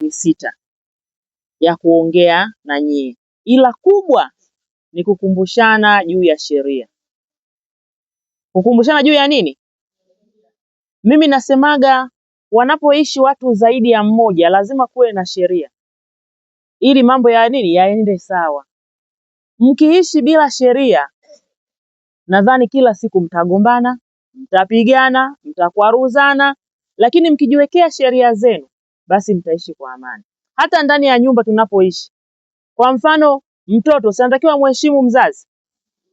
6 ya kuongea na nyie, ila kubwa ni kukumbushana juu ya sheria. Kukumbushana juu ya nini? Mimi nasemaga wanapoishi watu zaidi ya mmoja lazima kuwe na sheria, ili mambo ya nini yaende sawa. Mkiishi bila sheria, nadhani kila siku mtagombana, mtapigana, mtakwaruzana, lakini mkijiwekea sheria zenu, basi mtaishi kwa amani. Hata ndani ya nyumba tunapoishi. Kwa mfano, mtoto si anatakiwa mheshimu mzazi?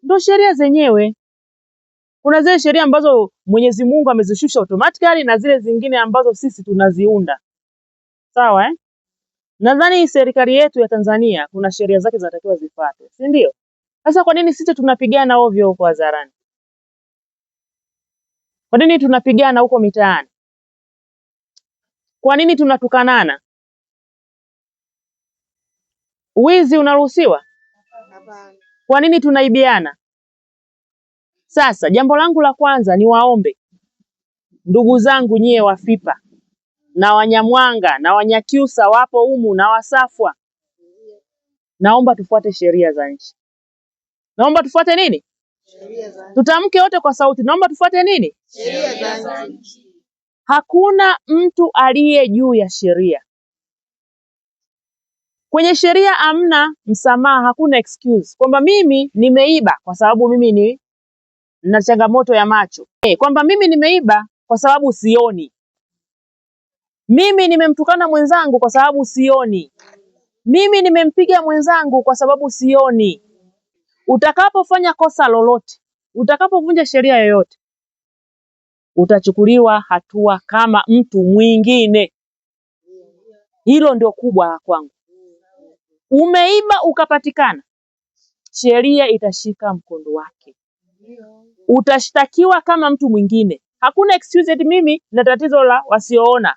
Ndio sheria zenyewe. Kuna zile sheria ambazo Mwenyezi Mungu amezishusha automatically na zile zingine ambazo sisi tunaziunda. Sawa eh? Nadhani serikali yetu ya Tanzania kuna sheria zake zinatakiwa zifuatwe, si ndio? Sasa kwa nini sisi tunapigana ovyo huko hadharani? Kwa nini tunapigana huko mitaani? Kwa nini tunatukanana? Wizi unaruhusiwa? Hapana. Kwa nini tunaibiana? Sasa jambo langu la kwanza ni waombe ndugu zangu nyie Wafipa na Wanyamwanga na Wanyakyusa wapo humu na Wasafwa. Naomba tufuate sheria za nchi. Naomba tufuate nini? Sheria za nchi. Tutamke wote kwa sauti. Naomba tufuate nini? Sheria za nchi. Hakuna mtu aliye juu ya sheria. Kwenye sheria hamna msamaha, hakuna excuse. Kwamba mimi nimeiba kwa sababu mimi nina changamoto ya macho. Kwamba mimi nimeiba kwa sababu sioni. Mimi nimemtukana mwenzangu kwa sababu sioni. Mimi nimempiga mwenzangu kwa sababu sioni. Utakapofanya kosa lolote, utakapovunja sheria yoyote, utachukuliwa hatua kama mtu mwingine. Hilo ndio kubwa kwangu. Umeiba ukapatikana, sheria itashika mkondo wake. Utashtakiwa kama mtu mwingine. Hakuna excuse eti mimi na tatizo la wasioona.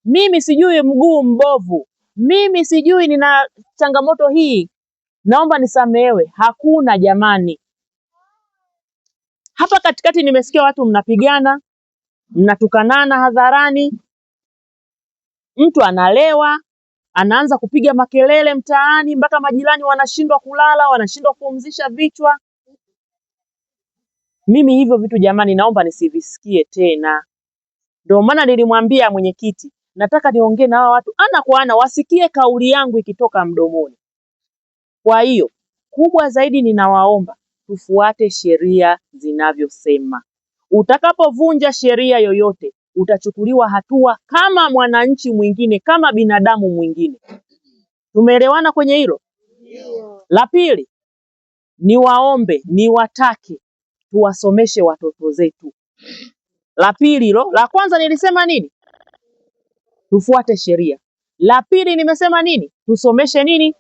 Mimi sijui mguu mbovu. Mimi sijui nina changamoto hii. Naomba nisamehewe. Hakuna jamani. Hapa katikati nimesikia watu mnapigana, mnatukanana hadharani. Mtu analewa, anaanza kupiga makelele mtaani mpaka majirani wanashindwa kulala, wanashindwa kupumzisha vichwa. Mimi hivyo vitu jamani naomba nisivisikie tena. Ndio maana nilimwambia mwenyekiti, nataka niongee na hawa watu ana kwa ana wasikie kauli yangu ikitoka mdomoni. Kwa hiyo, kubwa zaidi ninawaomba tufuate sheria zinavyosema. Utakapovunja sheria yoyote, utachukuliwa hatua kama mwananchi mwingine, kama binadamu mwingine. Tumeelewana kwenye hilo? Ndio. La pili, niwaombe, niwatake tuwasomeshe watoto zetu. La pili hilo, la kwanza nilisema nini? Tufuate sheria. La pili nimesema nini? Tusomeshe nini?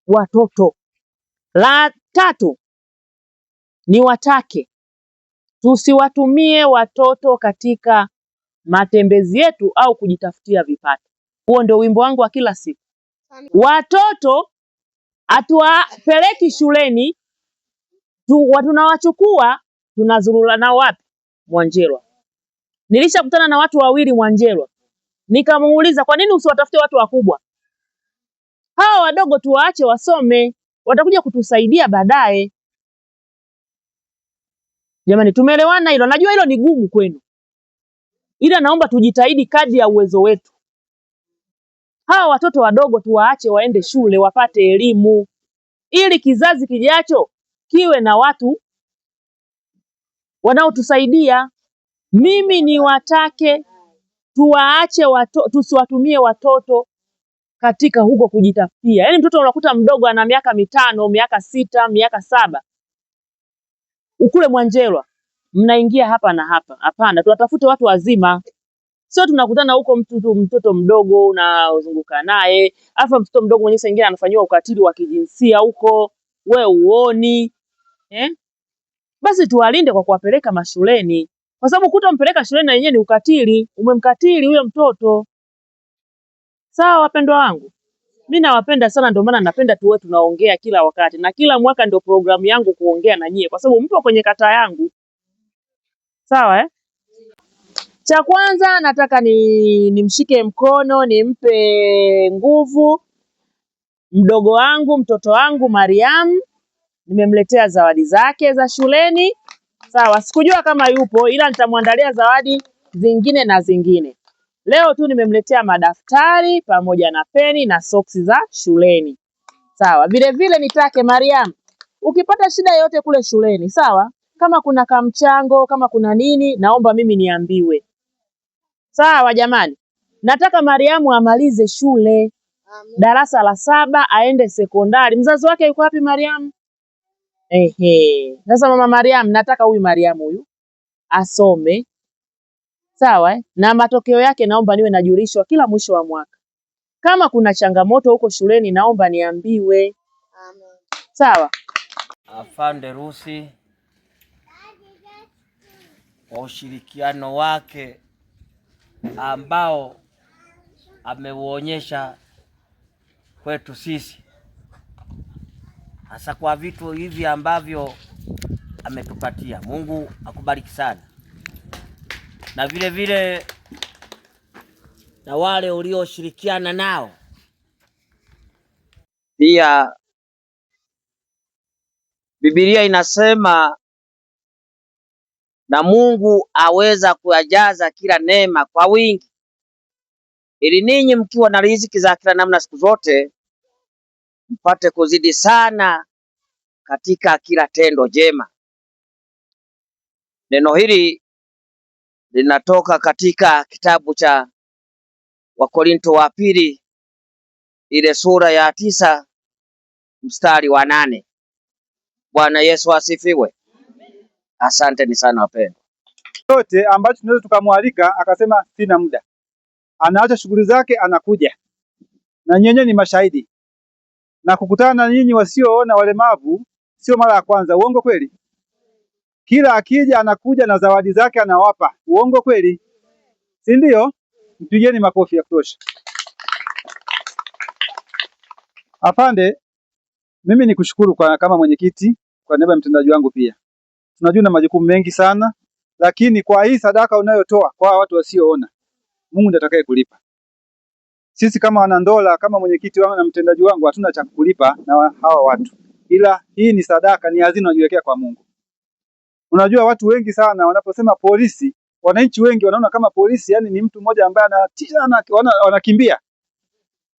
Watoto. La tatu, niwatake tusiwatumie watoto katika matembezi yetu au kujitafutia vipato. Huo ndio wimbo wangu wa kila siku. Watoto hatuwapeleki shuleni, tunawachukua tunazurura nao wapi? Mwanjelwa. Nilishakutana na watu wawili Mwanjelwa. Nikamuuliza kwa nini usiwatafute watu wakubwa? Hawa wadogo tuwaache wasome, watakuja kutusaidia baadaye. Jamani tumeelewana hilo? Najua hilo ni gumu kwenu. Ila naomba tujitahidi kadri ya uwezo wetu. Hawa watoto wadogo tuwaache waende shule wapate elimu, ili kizazi kijacho kiwe na watu wanaotusaidia. Mimi niwatake tuwaache tusiwatumie watoto katika huko kujitafutia. Yaani mtoto unakuta mdogo ana miaka 5, miaka 6, miaka 7. Ukule Mwanjelwa mnaingia hapa na hapa. Hapana, tuwatafute watu wazima. Sio tunakutana huko mtoto mdogo unazunguka naye, afa mtoto mdogo mwenyewe sengine anafanywa ukatili wa kijinsia huko, we uoni. Basi tuwalinde kwa kuwapeleka mashuleni. Kwa sababu kutompeleka shuleni na yenyewe ni ukatili, umemkatili huyo mtoto. Sawa wapendwa wangu? Mimi nawapenda sana ndio maana napenda tuwe tunaongea kila wakati. Na kila mwaka ndio programu yangu kuongea na nyie kwa sababu mpo kwenye kata yangu. Sawa Cha kwanza nataka nimshike mkono, nimpe nguvu mdogo wangu, mtoto wangu Mariam. Nimemletea zawadi zake za shuleni. Sawa, sikujua kama yupo, ila nitamwandalia zawadi zingine na zingine. Leo tu nimemletea madaftari pamoja na peni na soksi za shuleni. Sawa, vile vile nitake Mariam, ukipata shida yote kule shuleni, sawa? Kama kuna kamchango, kama kuna nini, naomba mimi niambiwe. Sawa jamani. Nataka Mariamu amalize shule. Amen. Darasa la 7 aende sekondari. Mzazi wake yuko wapi Mariamu? Sasa mama Mariam, nataka huyu Mariam huyu asome. Sawa na matokeo yake naomba niwe najulishwa kila mwisho wa mwaka. Kama kuna changamoto huko shuleni naomba niambiwe. Amen. Sawa? Afande Rusi kwa ushirikiano wake ambao ameuonyesha kwetu sisi, hasa kwa vitu hivi ambavyo ametupatia. Mungu akubariki sana, na vile vile na wale ulioshirikiana nao pia. Biblia inasema na Mungu aweza kuyajaza kila neema kwa wingi, ili ninyi mkiwa na riziki za kila namna siku zote mpate kuzidi sana katika kila tendo jema. Neno hili linatoka katika kitabu cha Wakorinto wa pili ile sura ya 9 mstari wa 8. Bwana Yesu asifiwe. Asanteni sana wapendwa. Yote ambacho tunaweza tukamwalika akasema sina muda, anaacha shughuli zake anakuja, na nyenye ni mashahidi. Na kukutana na nyinyi wasioona walemavu sio mara ya kwanza. Uongo kweli? Kila akija anakuja na zawadi zake anawapa. Uongo kweli? Si ndio? Mpigeni makofi ya kutosha. Afande, mimi nikushukuru kama mwenyekiti kwa niaba ya mtendaji wangu pia. Tunajua na majukumu mengi sana, lakini kwa hii sadaka unayotoa kwa watu wasioona, Mungu ndiye atakaye kulipa. Sisi kama wanandola, kama mwenyekiti wangu na mtendaji wangu hatuna cha kulipa na hawa watu. Ila hii ni sadaka, ni hazina unajiwekea kwa Mungu. Unajua watu wengi sana wanaposema polisi, wananchi wengi wanaona kama polisi yani ni mtu mmoja ambaye anatisha na wanakimbia.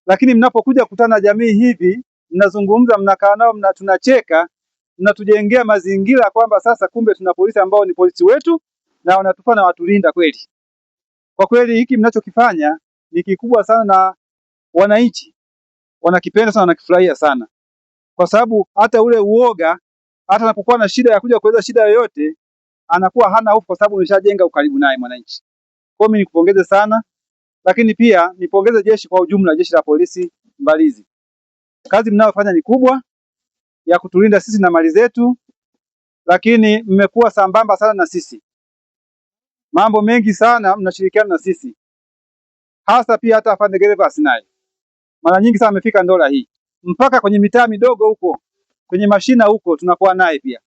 Lakini mnapokuja kukutana na jamii hivi, mnazungumza, mnakaa nao, tunacheka, mnatujengea mazingira kwamba sasa kumbe tuna polisi ambao ni polisi wetu na wanatufaa na watulinda kweli. Kwa kweli hiki mnachokifanya ni kikubwa sana na wananchi wanakipenda sana, wanakifurahia sana. Kwa sababu hata ule uoga, hata anapokuwa na shida ya kuja kueleza shida yoyote, anakuwa hana hofu kwa sababu umeshajenga ukaribu naye mwananchi. Kwa mimi nikupongeze sana, lakini pia nipongeze jeshi kwa ujumla, jeshi la polisi Mbalizi. Kazi mnayofanya ni kubwa ya kutulinda sisi na mali zetu, lakini mmekuwa sambamba sana na sisi. Mambo mengi sana mnashirikiana na sisi. Hasa pia hata afande Gervas naye. Mara nyingi sana amefika Ndola hii. Mpaka kwenye mitaa midogo huko, kwenye mashina huko tunakuwa naye pia.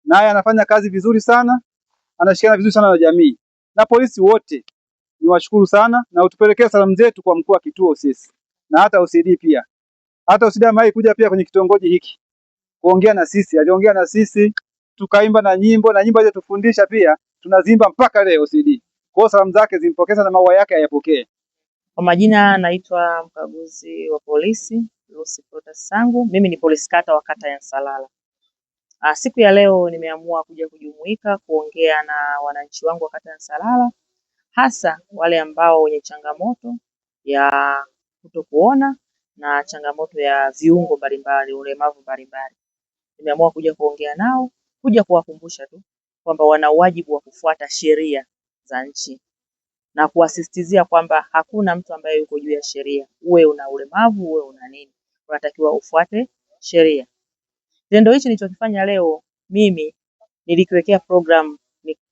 Naye anafanya kazi vizuri sana, anashirikiana vizuri sana na jamii. Na polisi wote niwashukuru sana, na utupelekee salamu zetu kwa mkuu wa kituo sisi. Na hata OCD pia. Hata OCD amewahi kuja pia kwenye kitongoji hiki kuongea na sisi, aliongea na sisi, tukaimba na nyimbo hizo tufundisha pia, tunazimba mpaka leo OCD. Kwa salamu zake zimpokeza na maua yake ayapokee. Kwa majina naitwa mkaguzi wa polisi Lucy Protas Sangu. Mimi ni polisi kata wa kata ya Nsalala. Siku ya leo nimeamua kuja kujumuika kuongea na wananchi wangu wa kata ya Nsalala, hasa wale ambao wenye changamoto ya kutokuona na changamoto ya viungo mbalimbali, ulemavu mbalimbali. Nimeamua kuja kuongea nao, kuja kuwakumbusha tu kwamba wana wajibu wa kufuata sheria za nchi na kuasistizia kwamba hakuna mtu ambaye yuko juu ya sheria. Uwe una ulemavu, uwe una nini, unatakiwa ufuate sheria. Tendo hichi nilichokifanya leo mimi nilikiwekea program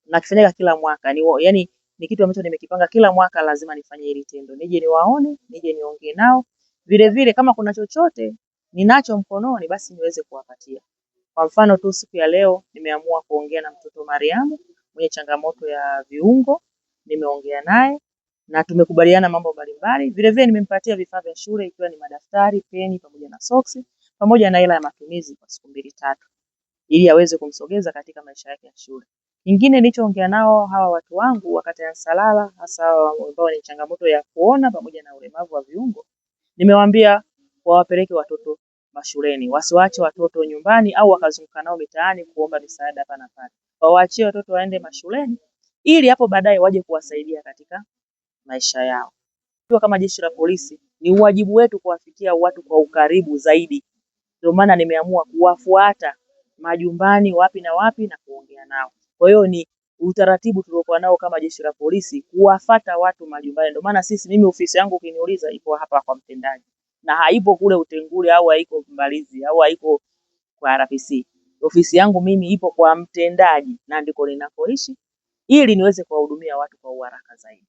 nakifanyika kila mwaka. Yaani ni kitu ambacho nimekipanga kila mwaka lazima nifanye hili tendo. Nije niwaone, nije niongee nao. Vile vile kama kuna chochote ninacho mkononi basi niweze kuwapatia. Kwa mfano tu siku ya leo nimeamua kuongea na mtoto Mariamu mwenye changamoto ya viungo nimeongea naye na tumekubaliana mambo mbalimbali. Vile vile nimempatia vifaa vya shule ikiwa ni madaftari, peni pamoja na soksi pamoja na hela ya matumizi kwa siku 2-3 ili aweze kumsogeza katika maisha yake ya shule. Kingine nilichoongea nao hawa watu wangu wakati ya Nsalala, hasa ambao ni changamoto ya kuona pamoja na ulemavu wa viungo, nimewaambia wawapeleke watoto mashuleni, wasiwaache watoto nyumbani au wakazunguka nao mitaani kuomba misaada hapa na pale. Wawaachie watoto waende mashuleni ili hapo baadaye waje kuwasaidia katika maisha yao. Kama jeshi la polisi ni wajibu wetu kuwafikia watu kwa ukaribu zaidi. Ndio maana nimeamua kuwafuata majumbani wapi na wapi na kuongea nao. Kwa hiyo ni utaratibu tuliokuwa nao kama jeshi la polisi kuwafuata watu majumbani. Ndio maana mimi ofisi yangu ukiniuliza ipo hapa kwa mtendaji. Na haipo kule Utengule au haiko Mbalizi au haiko kwa RPC. Ofisi yangu mimi ipo kwa mtendaji na ndiko ninakoishi ili niweze kuwahudumia watu kwa uharaka zaidi.